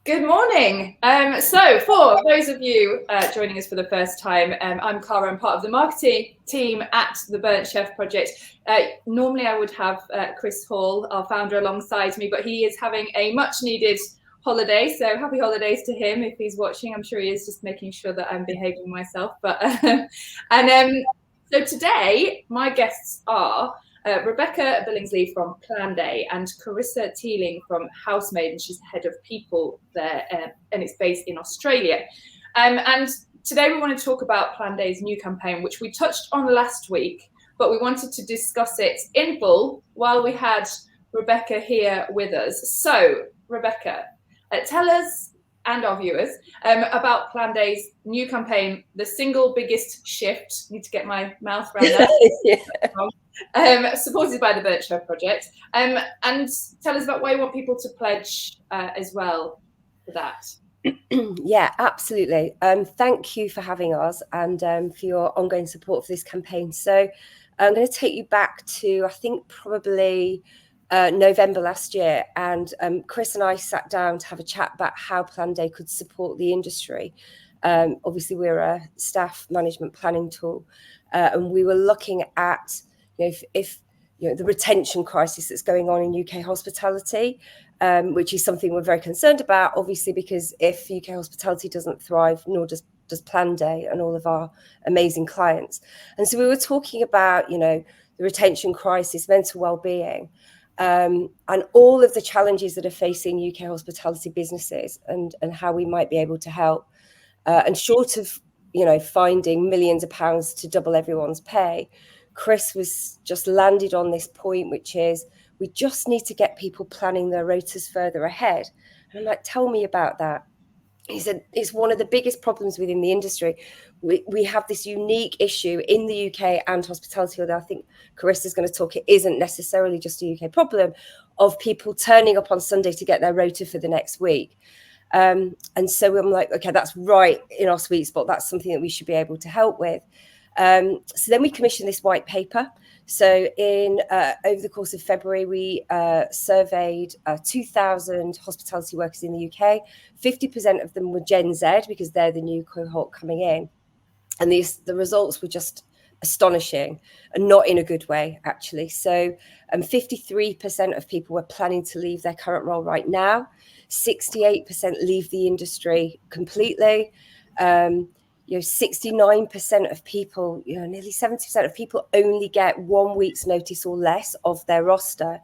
Good morning. So for those of you joining us for the first time, I'm Cara. I'm part of the marketing team at the Burnt Chef Project. Normally I would have Chris Hall, our founder, alongside me, but he is having a much needed holiday. So happy holidays to him if he's watching. I'm sure he is, just making sure that I'm behaving myself. So today my guests are Rebekah Billingsley from Planday and Carissa Teeling from Housemaid, and she's head of people there, and it's based in Australia. And today we want to talk about Planday's new campaign, which we touched on last week, but we wanted to discuss it in full while we had Rebekah here with us. So, Rebekah, tell us and our viewers about Planday's new campaign, the single biggest shift. Need to get my mouth around that. Supported by the Burnt Chef Project, and tell us about why you want people to pledge as well for that. Yeah, absolutely. Thank you for having us and for your ongoing support for this campaign. So I'm going to take you back to, I think, probably November last year, and Chris and I sat down to have a chat about how Planday could support the industry. Obviously, we're a staff management planning tool, and we were looking at if the retention crisis that's going on in UK hospitality, which is something we're very concerned about, obviously, because if UK hospitality doesn't thrive, nor does Planday and all of our amazing clients. And so we were talking about, the retention crisis, mental well-being, and all of the challenges that are facing UK hospitality businesses and how we might be able to help. And short of, finding millions of pounds to double everyone's pay, Chris was just landed on this point, which is we just need to get people planning their rotas further ahead. And I'm like, tell me about that. He said, it's one of the biggest problems within the industry. We have this unique issue in the UK and hospitality, although I think Carissa's going to talk, it isn't necessarily just a UK problem, of people turning up on Sunday to get their rota for the next week. And so I'm like, okay, that's right in our sweet spot. That's something that we should be able to help with. So then we commissioned this white paper. So over the course of February, we surveyed 2,000 hospitality workers in the UK. 50% of them were Gen Z because they're the new cohort coming in. And the results were just astonishing, and not in a good way, actually. So 53% of people were planning to leave their current role right now. 68% leave the industry completely. 69% of people, nearly 70% of people only get 1 week's notice or less of their roster.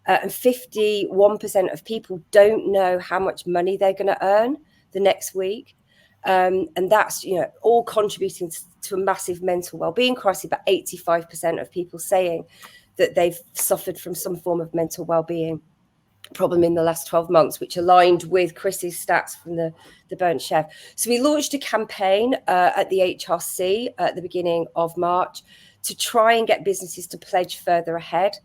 And 51% of people don't know how much money they're going to earn the next week. And that's, all contributing to a massive mental well-being crisis. About 85% of people saying that they've suffered from some form of mental well-being problem in the last 12 months, which aligned with Chris's stats from the Burnt Chef. So we launched a campaign at the HRC at the beginning of March to try and get businesses to pledge further ahead,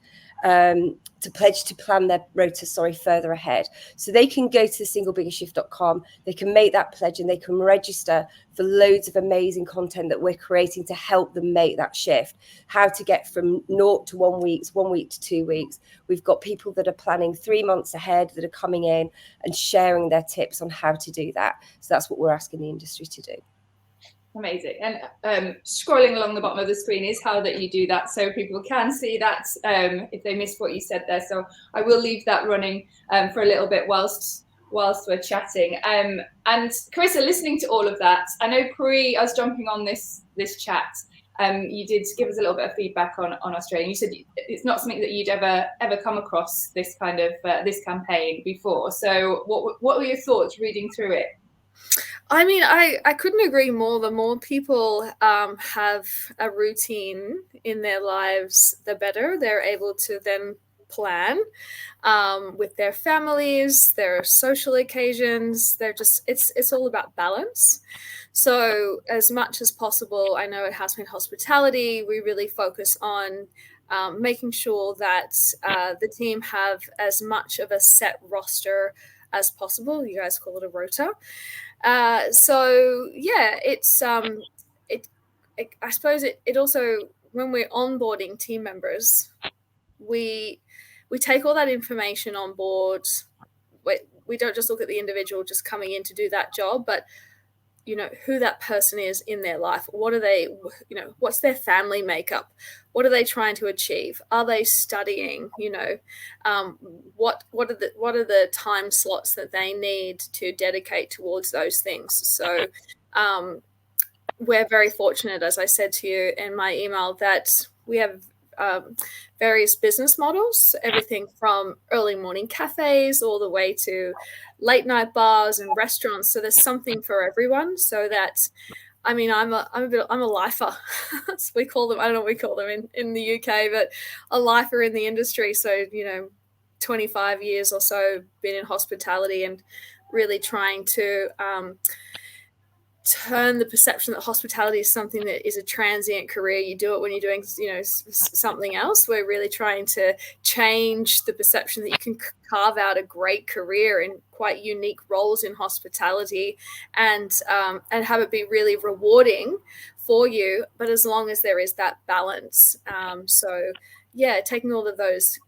to plan their rota, further ahead. So they can go to thesinglebiggest.com, they can make that pledge, and they can register for loads of amazing content that we're creating to help them make that shift. How to get from 0 to 1 week, 1 week to 2 weeks. We've got people that are planning 3 months ahead that are coming in and sharing their tips on how to do that. So that's what we're asking the industry to do. Amazing. And scrolling along the bottom of the screen is how that you do that, so people can see that if they missed what you said there. So I will leave that running for a little bit whilst we're chatting. And Carissa, listening to all of that, I know pre us jumping on this chat, you did give us a little bit of feedback on Australia. You said it's not something that you'd ever come across this kind of this campaign before. So what were your thoughts reading through it? I mean, I couldn't agree more. The more people have a routine in their lives, the better. They're able to then plan with their families, their social occasions. It's all about balance. So as much as possible, I know at Housemaid Hospitality, we really focus on making sure that the team have as much of a set roster as possible. You guys call it a rota. So yeah, it's I suppose it also, when we're onboarding team members, we take all that information on board we don't just look at the individual just coming in to do that job, but who that person is in their life. What are they, what's their family makeup? What are they trying to achieve? Are they studying? What are the time slots that they need to dedicate towards those things? So we're very fortunate, as I said to you in my email, that we have various business models, everything from early morning cafes all the way to late night bars and restaurants. So there's something for everyone. So that, I'm a lifer. We call them, I don't know what we call them in the UK, but a lifer in the industry. So, 25 years or so been in hospitality and really trying to turn the perception that hospitality is something that is a transient career. You do it when you're doing, something else. We're really trying to change the perception that you can carve out a great career in quite unique roles in hospitality and have it be really rewarding for you, but as long as there is that balance. Taking all of those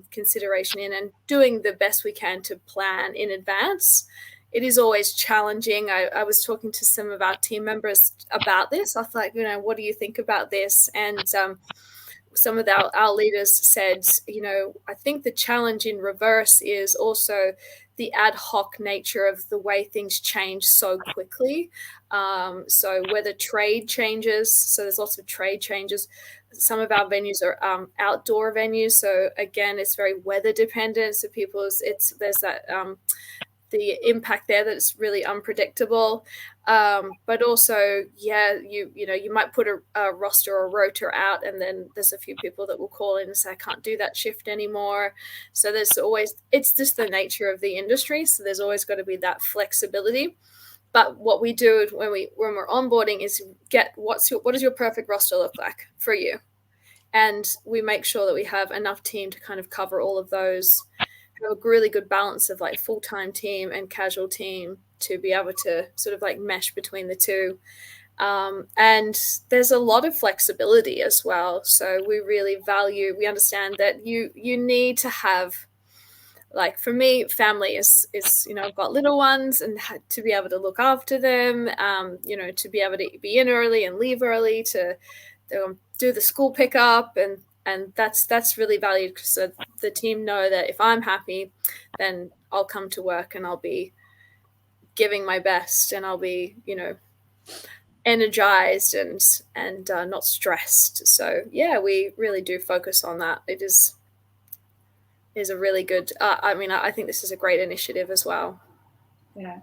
consideration in and doing the best we can to plan in advance. It is always challenging. I was talking to some of our team members about this. I thought, what do you think about this? And some of our leaders said, I think the challenge in reverse is also the ad hoc nature of the way things change so quickly. So whether trade changes, so there's lots of trade changes. Some of our venues are outdoor venues. So again, it's very weather dependent. So there's that the impact there that's really unpredictable, but also you might put a roster or a rota out, and then there's a few people that will call in and say I can't do that shift anymore. So it's just the nature of the industry, so there's always got to be that flexibility. But what we do when we're onboarding is what does your perfect roster look like for you, and we make sure that we have enough team to kind of cover all of those. A really good balance of like full-time team and casual team to be able to sort of like mesh between the two. And there's a lot of flexibility as well. So we really we understand that you need to have, like for me, family is I've got little ones and to be able to look after them, to be able to be in early and leave early to do the school pickup and that's really valued because the team know that if I'm happy, then I'll come to work and I'll be giving my best and I'll be, energized and not stressed. So we really do focus on that. It is a really good. I think this is a great initiative as well. Yeah,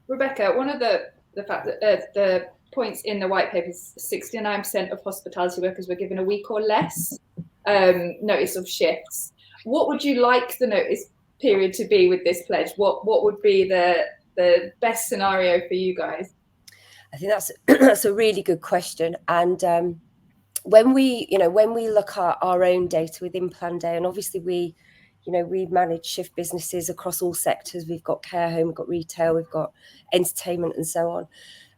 Rebekah, one of the fact that the points in the white paper is 69% of hospitality workers were given a week or less notice of shifts. What would you like the notice period to be with this pledge? What would be the best scenario for you guys? I think that's a really good question. And when we look at our own data within Planday, and obviously we manage shift businesses across all sectors. We've got care home, we've got retail, we've got entertainment, and so on.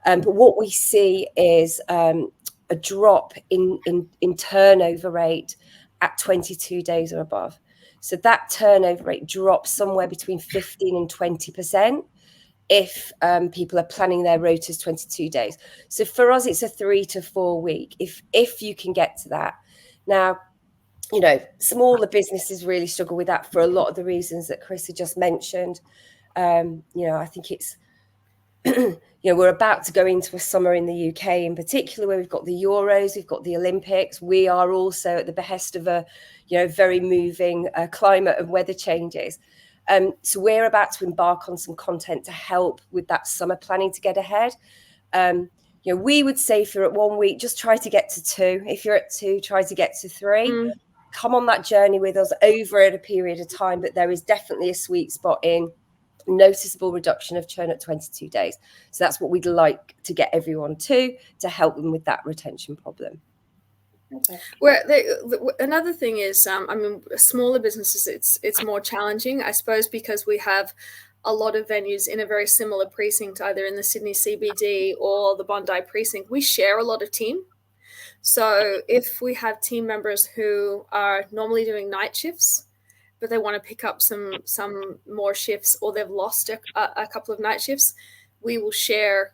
But what we see is a drop in turnover rate at 22 days or above. So that turnover rate drops somewhere between 15 and 20% if people are planning their rotas 22 days. So for us, it's a 3 to 4 week, if you can get to that. Now, smaller businesses really struggle with that for a lot of the reasons that Carissa just mentioned. I think it's, we're about to go into a summer in the UK in particular where we've got the Euros, we've got the Olympics. We are also at the behest of a, very moving climate of weather changes. So we're about to embark on some content to help with that summer planning to get ahead. We would say if you're at 1 week, just try to get to 2. If you're at 2, try to get to 3. Come on that journey with us over a period of time. But there is definitely a sweet spot in noticeable reduction of churn at 22 days. So that's what we'd like to get everyone to help them with that retention problem. Okay. Another thing is, smaller businesses, it's more challenging, I suppose, because we have a lot of venues in a very similar precinct, either in the Sydney CBD or the Bondi precinct. We share a lot of team. So if we have team members who are normally doing night shifts, but they want to pick up some more shifts, or they've lost a couple of night shifts, we will share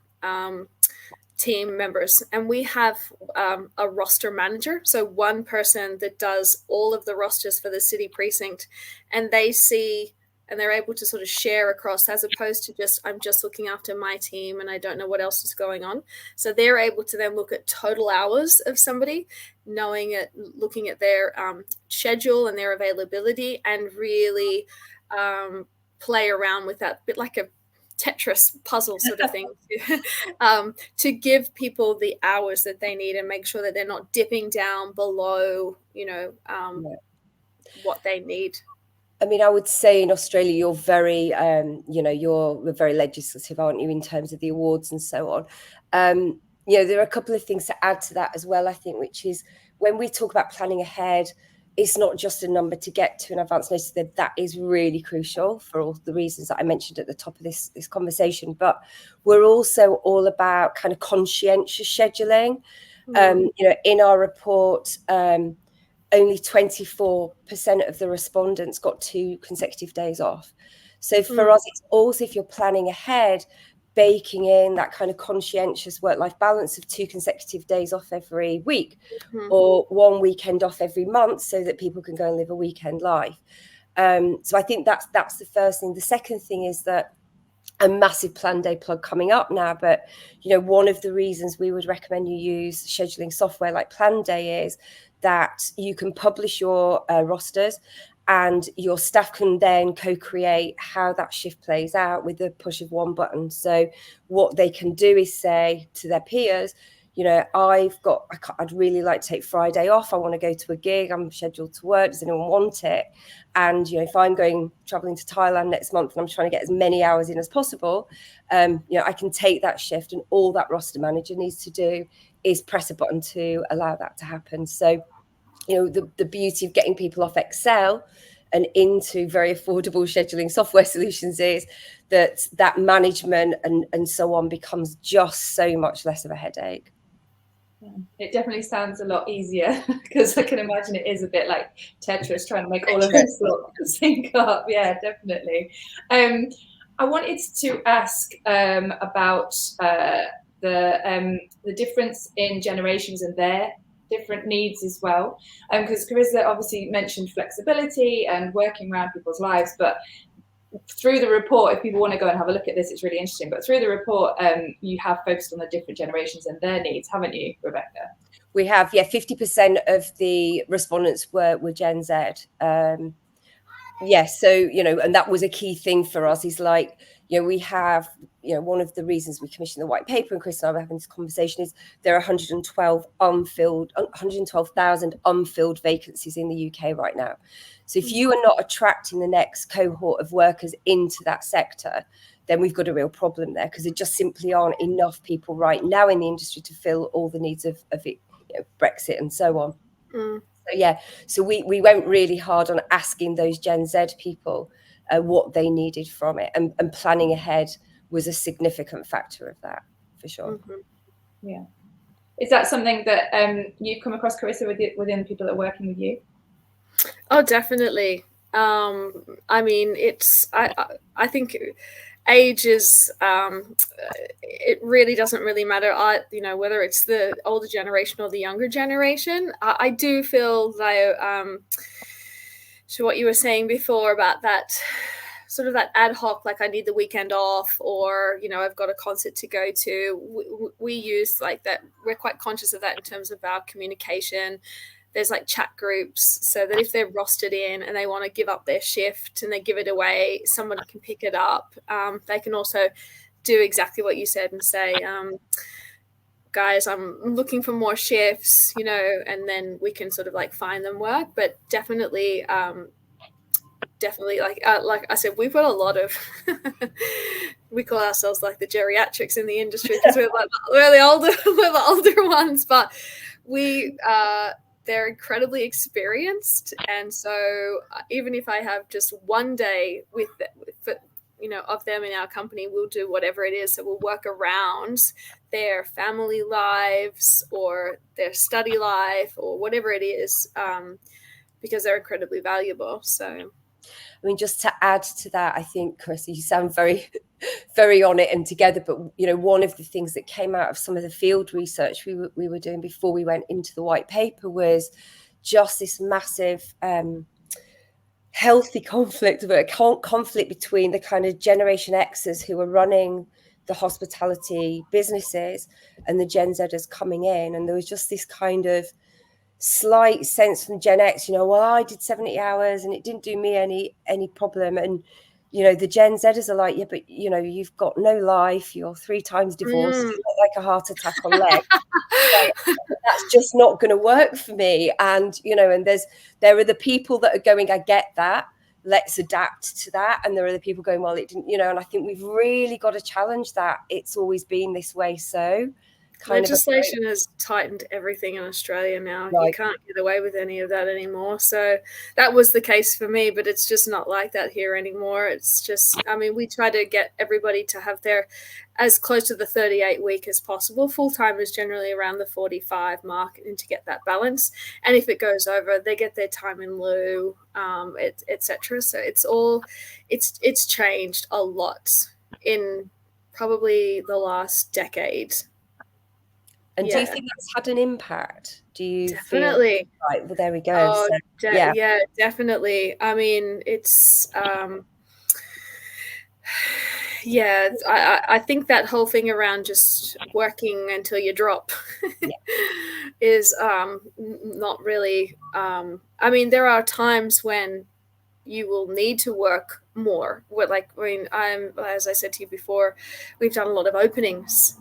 team members, and we have a roster manager, so one person that does all of the rosters for the city precinct, and they see and they're able to sort of share across, as opposed to just I'm just looking after my team and I don't know what else is going on. So they're able to then look at total hours of somebody, looking at their schedule and their availability, and really play around with that, bit like a Tetris puzzle sort of thing, to give people the hours that they need and make sure that they're not dipping down below, what they need. I mean, I would say in Australia, you're very, you're very legislative, aren't you, in terms of the awards and so on. There are a couple of things to add to that as well, I think, which is when we talk about planning ahead, it's not just a number to get to an advance notice. That is really crucial for all the reasons that I mentioned at the top of this conversation. But we're also all about kind of conscientious scheduling. In our report, only 24% of the respondents got 2 consecutive days off. So for us, it's also, if you're planning ahead, baking in that kind of conscientious work-life balance of 2 consecutive days off every week, or 1 weekend off every month, so that people can go and live a weekend life. So I think that's the first thing. The second thing is that a massive Planday plug coming up now, but one of the reasons we would recommend you use scheduling software like Planday is that you can publish your rosters, and your staff can then co-create how that shift plays out with the push of one button. So what they can do is say to their peers, I'd really like to take Friday off. I want to go to a gig. I'm scheduled to work. Does anyone want it? And, if I'm traveling to Thailand next month and I'm trying to get as many hours in as possible, I can take that shift, and all that roster manager needs to do is press a button to allow that to happen. So, the beauty of getting people off Excel and into very affordable scheduling software solutions is that management and so on becomes just so much less of a headache. It definitely sounds a lot easier, because I can imagine it is a bit like Tetris, trying to make all of this sync up. Yeah, definitely. I wanted to ask about the difference in generations and their different needs as well, because Carissa obviously mentioned flexibility and working around people's lives, but through the report, if people want to go and have a look at this, it's really interesting. But through the report, you have focused on the different generations and their needs, haven't you, Rebekah? We have, 50% of the respondents were Gen Z. So, and that was a key thing for us, is like, we have, one of the reasons we commissioned the white paper, and Chris and I were having this conversation, is there are 112,000 unfilled vacancies in the UK right now. So if you are not attracting the next cohort of workers into that sector, then we've got a real problem there, because there just simply aren't enough people right now in the industry to fill all the needs of it, Brexit and so on. So we went really hard on asking those Gen Z people what they needed from it, and planning ahead was a significant factor of that, for sure. Yeah. Is that something that you've come across, Carissa, within people that are working with you? Oh, definitely. I mean, I think age is, it really doesn't really matter, whether it's the older generation or the younger generation. I do feel though, to what you were saying before about that sort of that ad hoc, like I need the weekend off, or, I've got a concert to go to. We use like that. We're quite conscious of that in terms of our communication. There's like chat groups, so that if they're rostered in and they want to give up their shift and they give it away, someone can pick it up. They can also do exactly what you said and say, guys, I'm looking for more shifts, and then we can sort of like find them work. But definitely like I said, we've got a lot of we call ourselves like the geriatrics in the industry, because we're the older ones, but they're incredibly experienced. And so even if I have just one day of them in our company, we'll do whatever it is. So we'll work around their family lives or their study life or whatever it is, because they're incredibly valuable. So I mean, just to add to that, I think, Carissa, you sound very, very on it and together. But, one of the things that came out of some of the field research we were doing before we went into the white paper was just this massive healthy conflict between the kind of Generation Xers who are running the hospitality businesses and the Gen Zers coming in. And there was just this kind of slight sense from Gen X, well, I did 70 hours and it didn't do me any problem. And, the Gen Zers are like, yeah, but, you've got no life. You're 3 times divorced. You've got like a heart attack on leg. Like, that's just not going to work for me. And, and there are the people that are going, I get that. Let's adapt to that. And there are the people going, well, it didn't, and I think we've really got to challenge that. It's always been this way. So legislation has tightened everything in Australia now. Right. You can't get away with any of that anymore. So that was the case for me, but it's just not like that here anymore. It's just, we try to get everybody to have their as close to the 38 week as possible. Full-time is generally around the 45 mark, and to get that balance. And if it goes over, they get their time in lieu, etc. So it's changed a lot in probably the last decade. And do you think that's had an impact? Do you definitely feel right? Well, there we go. Oh, yeah, definitely. It's I think that whole thing around just working until you drop is not really. There are times when you will need to work more. As I said to you before, we've done a lot of openings.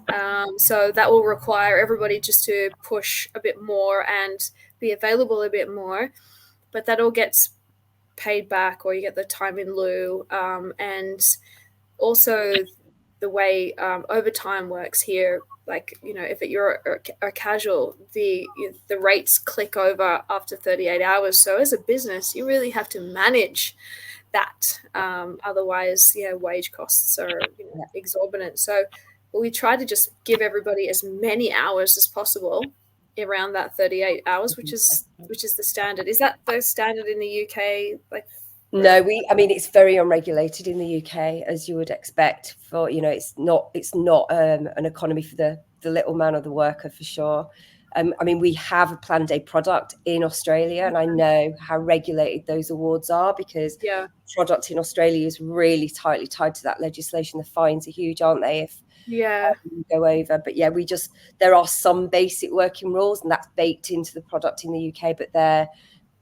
So that will require everybody just to push a bit more and be available a bit more. But that all gets paid back, or you get the time in lieu. And also the way overtime works here, if you're a casual, the rates click over after 38 hours. So as a business, you really have to manage that. Otherwise, wage costs are exorbitant. So we try to just give everybody as many hours as possible around that 38 hours, which is the standard. Is that the standard in the UK? No, it's very unregulated in the UK, as you would expect. For it's not an economy for the little man or the worker, for sure. We have a Planday product in Australia, and I know how regulated those awards are, because product in Australia is really tightly tied to that legislation. The fines are huge, aren't they, if you go over? But there are some basic working rules, and that's baked into the product in the UK, but they're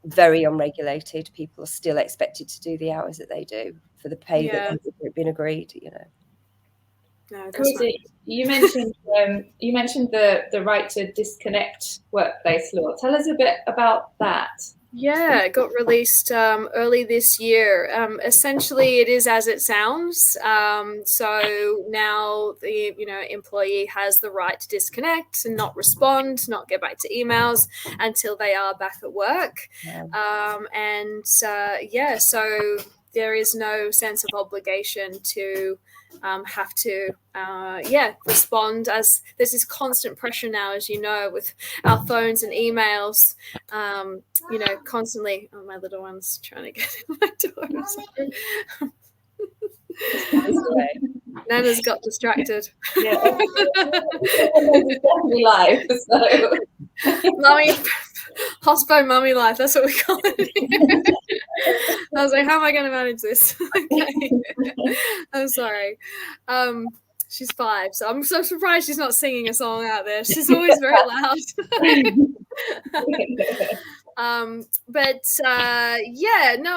very unregulated. People are still expected to do the hours that they do for the pay that has been agreed. No, Carissa, you mentioned the right to disconnect workplace law. Tell us a bit about that. Yeah, it got released early this year. Essentially, it is as it sounds. So now the employee has the right to disconnect and not respond, not get back to emails until they are back at work. So there is no sense of obligation to have to respond, as there's this constant pressure now, as you know, with our phones and emails, constantly. Oh, my little one's trying to get in my door. Nana's got distracted. Yeah. Live, so. Mummy, hospo mummy life, that's what we call it. I was like, how am I going to manage this? Okay. I'm sorry. She's 5, so I'm so surprised she's not singing a song out there. She's always very loud.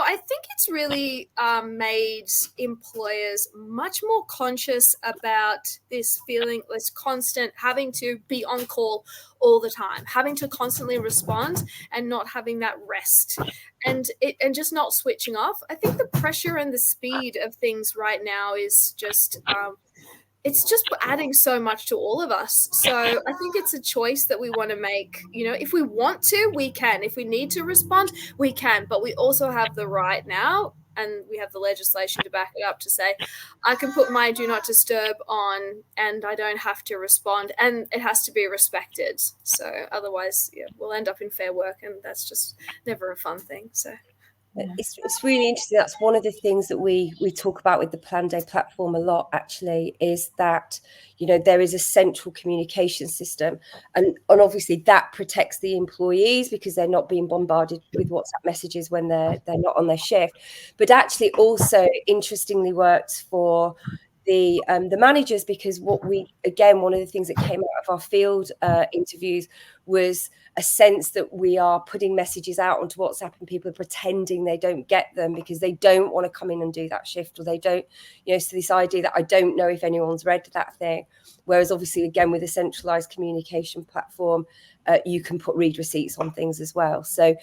I think it's really made employers much more conscious about this feeling, this constant having to be on call all the time, having to constantly respond and not having that rest and just not switching off. I think the pressure and the speed of things right now is just it's just adding so much to all of us. So I think it's a choice that we want to make. If we want to, we can. If we need to respond, we can. But we also have the right now, and we have the legislation to back it up, to say, I can put my do not disturb on and I don't have to respond, and it has to be respected. So otherwise, we'll end up in Fair Work, and that's just never a fun thing. So It's really interesting. That's one of the things that we talk about with the Planday platform a lot, actually, is that, you know, there is a central communication system, and obviously that protects the employees because they're not being bombarded with WhatsApp messages when they're not on their shift. But actually also interestingly works for the managers, because one of the things that came out of our field interviews was a sense that we are putting messages out onto WhatsApp and people are pretending they don't get them because they don't want to come in and do that shift, or they don't, you know, so this idea that I don't know if anyone's read that thing. Whereas obviously, again, with a centralized communication platform, you can put read receipts on things as well. So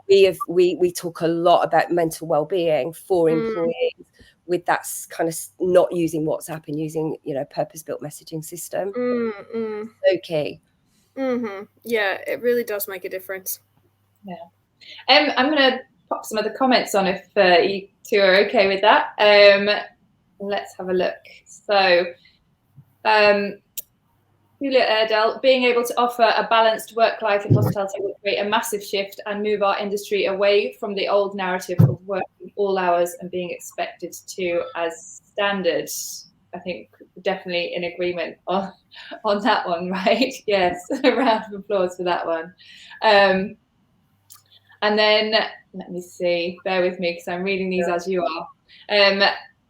yeah, we talk a lot about mental well-being for employees, with that kind of not using WhatsApp and using, you know, purpose-built messaging system. So key. Yeah, it really does make a difference. Yeah. I'm going to pop some of the comments on if you two are okay with that. Let's have a look. So, Julia Erdel, being able to offer a balanced work life in hospitality will create a massive shift and move our industry away from the old narrative of working all hours and being expected to as standard. I think definitely in agreement on that one, right? Yes, a round of applause for that one. And then let me see, bear with me because I'm reading these as you are.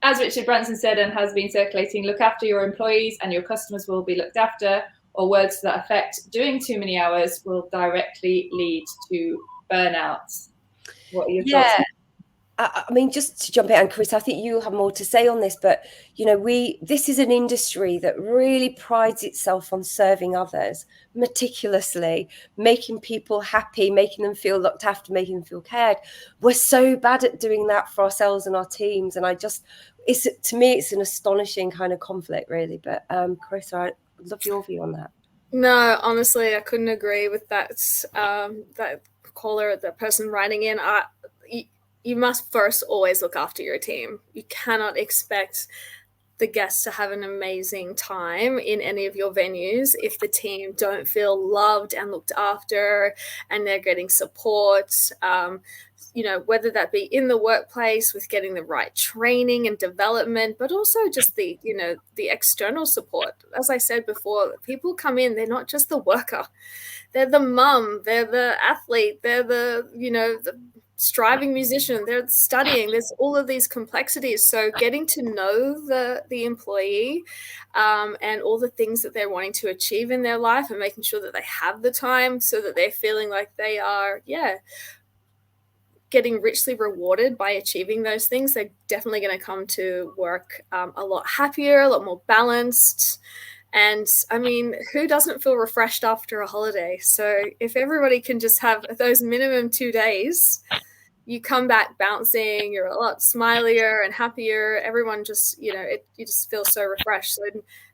As Richard Branson said and has been circulating, look after your employees and your customers will be looked after, or words to that effect. Doing too many hours will directly lead to burnout. What are your thoughts? I mean, just to jump in, and Chris, I think you'll have more to say on this, but, you know, this is an industry that really prides itself on serving others meticulously, making people happy, making them feel looked after, making them feel cared. We're so bad at doing that for ourselves and our teams. And to me, it's an astonishing kind of conflict, really. But Carissa, I'd love your view on that. No, honestly, I couldn't agree with that. That caller, that person writing in. You must first always look after your team. You cannot expect the guests to have an amazing time in any of your venues if the team don't feel loved and looked after and they're getting support. You know, whether that be in the workplace with getting the right training and development, but also just the, you know, the external support. As I said before, people come in, they're not just the worker. They're the mum, they're the athlete, they're the, you know, the striving musician, they're studying. There's all of these complexities. So getting to know the employee and all the things that they're wanting to achieve in their life and making sure that they have the time so that they're feeling like they are, getting richly rewarded by achieving those things. They're definitely going to come to work a lot happier, a lot more balanced. And I mean, who doesn't feel refreshed after a holiday? So if everybody can just have those minimum 2 days, you come back bouncing, you're a lot smilier and happier. Everyone just, you know, you just feel so refreshed. So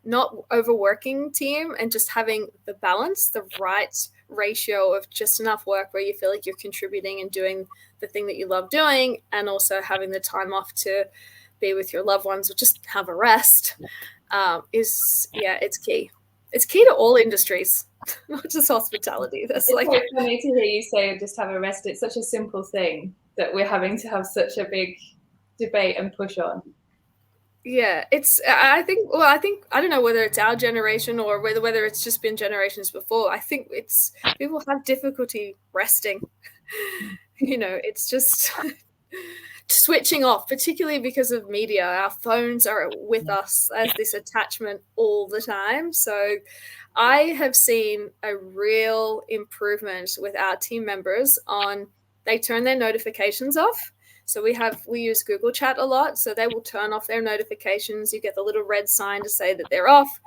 not overworking team and just having the balance, the right ratio of just enough work where you feel like you're contributing and doing the thing that you love doing, and also having the time off to be with your loved ones or just have a rest. It's key. It's key to all industries, not just hospitality. That's it's like so funny to hear you say just have a rest. It's such a simple thing that we're having to have such a big debate and push on. Yeah, I think I don't know whether it's our generation or whether it's just been generations before. I think it's people have difficulty resting. You know, it's just switching off, particularly because of media. Our phones are with us as this attachment all the time. So I have seen a real improvement with our team members on they turn their notifications off. So we use Google Chat a lot. So they will turn off their notifications. You get the little red sign to say that they're off.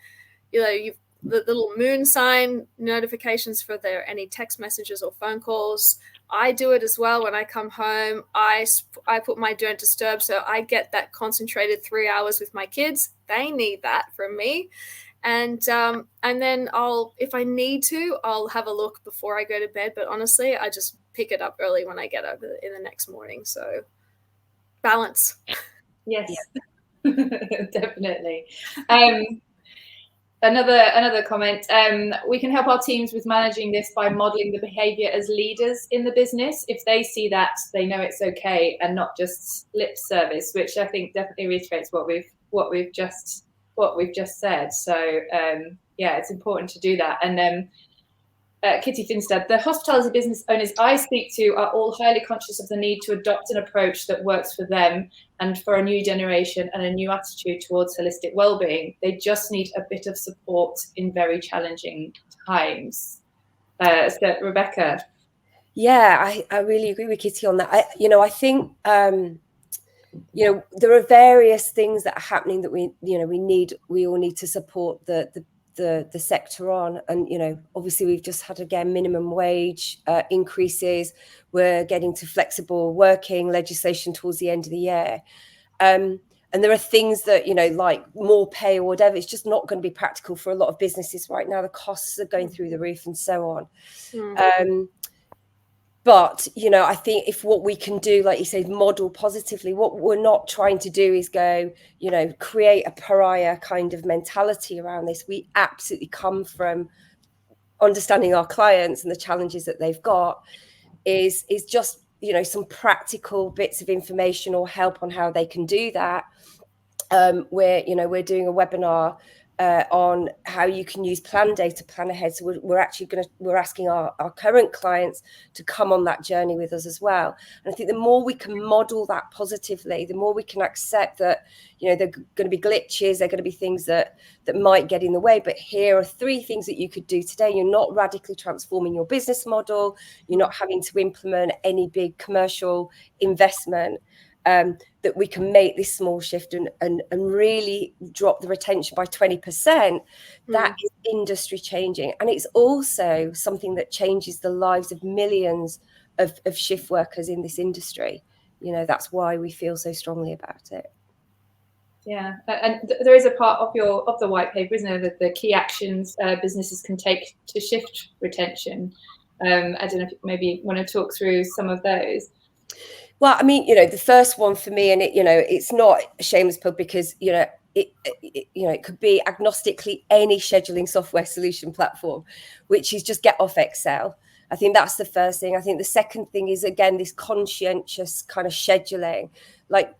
You know, you've the little moon sign notifications for any text messages or phone calls. I do it as well when I come home. I put my don't disturb, so I get that concentrated 3 hours with my kids. They need that from me. And then if I need to, I'll have a look before I go to bed. But honestly, I just pick it up early when I get up in the next morning. So balance. Yes, definitely. Another comment. We can help our teams with managing this by modeling the behavior as leaders in the business. If they see that, they know it's okay and not just lip service, which I think definitely reiterates what we've just said. So yeah, it's important to do that. And Kitty Finstad, the hospitality business owners I speak to are all highly conscious of the need to adopt an approach that works for them and for a new generation and a new attitude towards holistic well-being. They just need a bit of support in very challenging times. So Rebekah. Yeah, I really agree with Kitty on that. I think there are various things that are happening that we all need to support the sector on. And obviously we've just had again minimum wage increases. We're getting to flexible working legislation towards the end of the year, and there are things that like more pay or whatever. It's just not going to be practical for a lot of businesses right now. The costs are going through the roof and so on. But, I think if what we can do, like you say, model positively, what we're not trying to do is go, create a pariah kind of mentality around this. We absolutely come from understanding our clients and the challenges that they've got is just, some practical bits of information or help on how they can do that. We're doing a webinar on how you can use Planday to plan ahead. So we're asking our current clients to come on that journey with us as well. And I think the more we can model that positively, the more we can accept that, there are going to be glitches, there are going to be things that might get in the way. But here are 3 things that you could do today. You're not radically transforming your business model. You're not having to implement any big commercial investment. That we can make this small shift and really drop the retention by 20%, that is industry changing. And it's also something that changes the lives of millions of shift workers in this industry. That's why we feel so strongly about it. Yeah, and there is a part of the white paper, isn't there, that the key actions businesses can take to shift retention. I don't know if you maybe want to talk through some of those. Well, I mean, the first one for me, and it's not a shameless plug because it could be agnostically any scheduling software solution platform, which is just get off Excel. I think that's the first thing. I think the second thing is, again, this conscientious kind of scheduling, like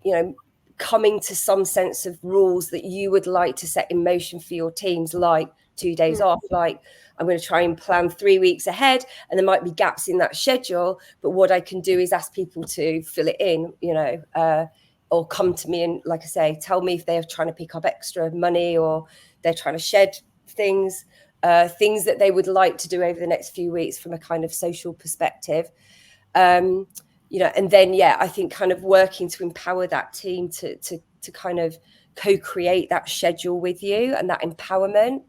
coming to some sense of rules that you would like to set in motion for your teams, like 2 days off, like I'm going to try and plan 3 weeks ahead, and there might be gaps in that schedule, but what I can do is ask people to fill it in, or come to me and, like I say, tell me if they're trying to pick up extra money or they're trying to shed things that they would like to do over the next few weeks from a kind of social perspective. And then, I think kind of working to empower that team to kind of co-create that schedule with you and that empowerment.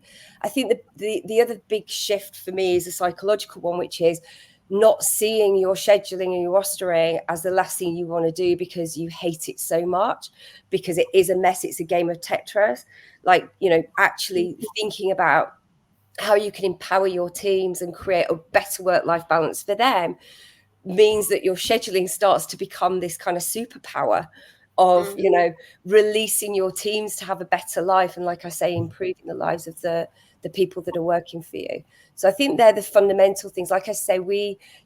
I think the other big shift for me is a psychological one, which is not seeing your scheduling and your rostering as the last thing you want to do because you hate it so much, because it is a mess. It's a game of Tetris. Like, actually thinking about how you can empower your teams and create a better work-life balance for them means that your scheduling starts to become this kind of superpower of releasing your teams to have a better life, and, like I say, improving the lives of the people that are working for you. So I think they're the fundamental things. Like I say,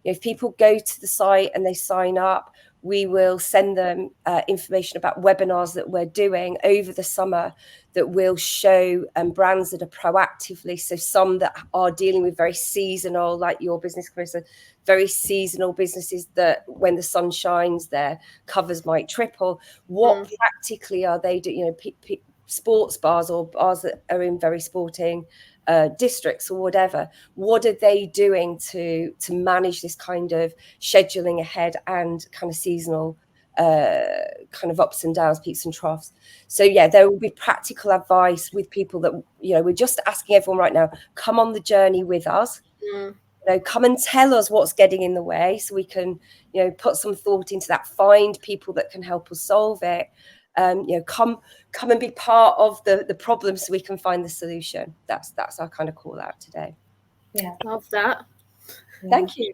if people go to the site and they sign up, we will send them information about webinars that we're doing over the summer that will show brands that are proactively, so some that are dealing with very seasonal, like your business, Carissa, very seasonal businesses that when the sun shines, their covers might triple. What practically are they doing? Sports bars or bars that are in very sporting districts or whatever, what are they doing to manage this kind of scheduling ahead and kind of seasonal kind of ups and downs, peaks and troughs? So there will be practical advice with people that we're just asking everyone right now, come on the journey with us. Come and tell us what's getting in the way so we can put some thought into that, find people that can help us solve it. Come and be part of the problem so we can find the solution. That's our kind of call out today. Yeah, love that. Thank you.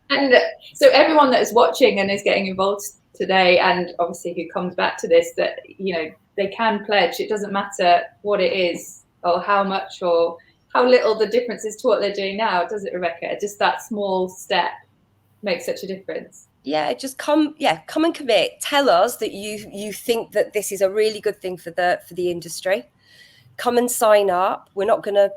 And so everyone that is watching and is getting involved today, and obviously who comes back to this, that, you know, they can pledge. It doesn't matter what it is or how much or how little the difference is to what they're doing now, does it, Rebekah? Just that small step makes such a difference. Yeah, just come and commit. Tell us that you think that this is a really good thing for the industry. Come and sign up. We're not going to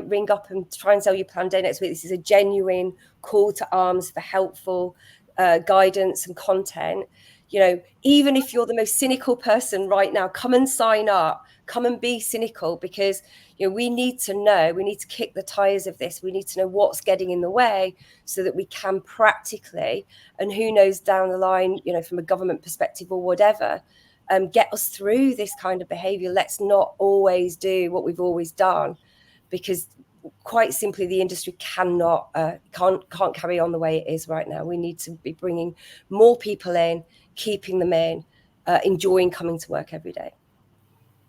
ring up and try and sell you Planday next week. This is a genuine call to arms for helpful guidance and content. You know, even if you're the most cynical person right now, come and sign up. Come and be cynical, because, you know, we need to kick the tires of this. We need to know what's getting in the way so that we can practically, and who knows down the line, you know, from a government perspective or whatever, get us through this kind of behaviour. Let's not always do what we've always done, because quite simply the industry can't carry on the way it is right now. We need to be bringing more people in, keeping them in, enjoying coming to work every day.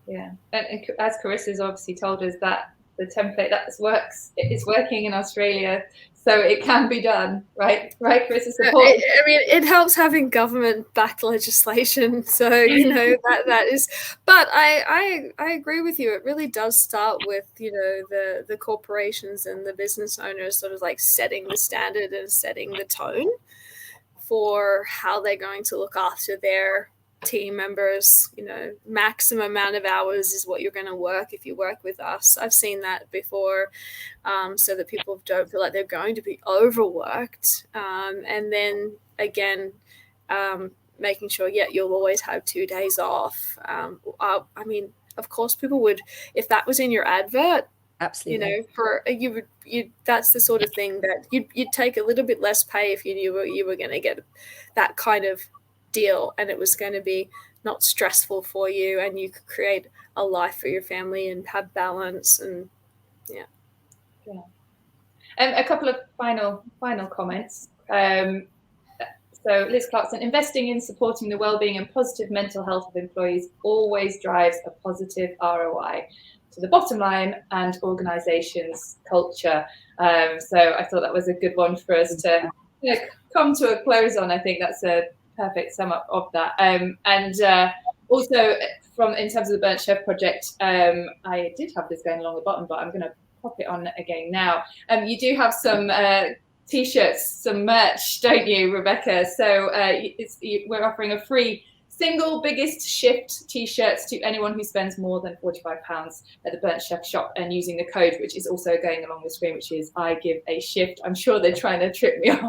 Yeah, and as Carissa's obviously told us, that the template that works, it's working in Australia, so it can be done, right? Right, Carissa? Support. I mean, it helps having government-backed legislation, so, you know, that is. But I agree with you. It really does start with, you know, the corporations and the business owners sort of like setting the standard and setting the tone for how they're going to look after their team members. You know, maximum amount of hours is what you're going to work if you work with us. I've seen that before, so that people don't feel like they're going to be overworked. And then again, making sure, you'll always have 2 days off. I mean, of course, people would, if that was in your advert, absolutely, you know, that's the sort of thing that you'd take a little bit less pay if you knew you were going to get that kind of deal, and it was going to be not stressful for you, and you could create a life for your family and have balance. And a couple of final comments. So Liz Clarkson: investing in supporting the well-being and positive mental health of employees always drives a positive ROI to the bottom line and organization's culture. So I thought that was a good one for us to come to a close on. I think that's a perfect sum up of that. And also, in terms of the Burnt Chef project, I did have this going along the bottom, but I'm going to pop it on again now. You do have some T-shirts, some merch, don't you, Rebekah? So we're offering a free single biggest shift T-shirts to anyone who spends more than £45 at the Burnt Chef shop, and using the code, which is also going along the screen, which is I give a shift. I'm sure they're trying to trip me up.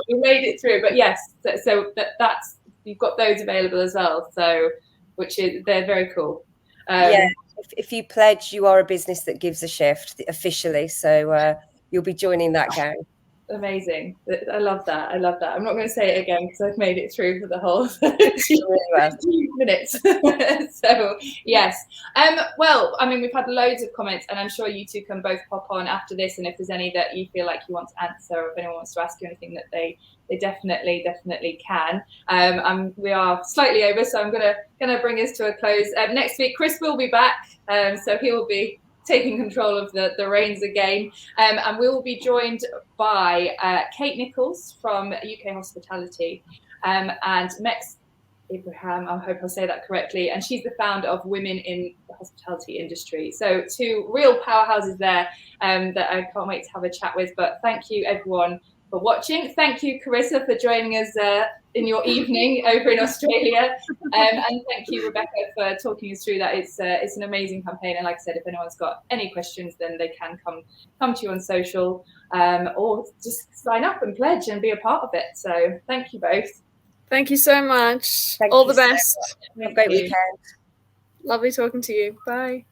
We made it through, but yes, so that's, you've got those available as well. So, they're very cool. If you pledge, you are a business that gives a shift officially. So you'll be joining that gang. Amazing. I love that. I'm not going to say it again because I've made it through for the whole 2 minutes. So, yes. Well, I mean, we've had loads of comments, and I'm sure you two can both pop on after this. And if there's any that you feel like you want to answer, or if anyone wants to ask you anything, that they definitely can. We are slightly over, so I'm gonna bring us to a close. Next week, Chris will be back, so he will be taking control of the reins again, and we will be joined by Kate Nichols from UK Hospitality, and Mex Ibrahim, I hope I say that correctly, and she's the founder of Women in the Hospitality Industry. So 2 real powerhouses there that I can't wait to have a chat with. But thank you everyone for watching. Thank you, Carissa, for joining us in your evening over in Australia, and thank you, Rebekah, for talking us through that. It's an amazing campaign, and like I said, if anyone's got any questions, then they can come to you on social, or just sign up and pledge and be a part of it. So thank you both. Thank you so much. All the best. Have a great weekend. Lovely talking to you. Bye.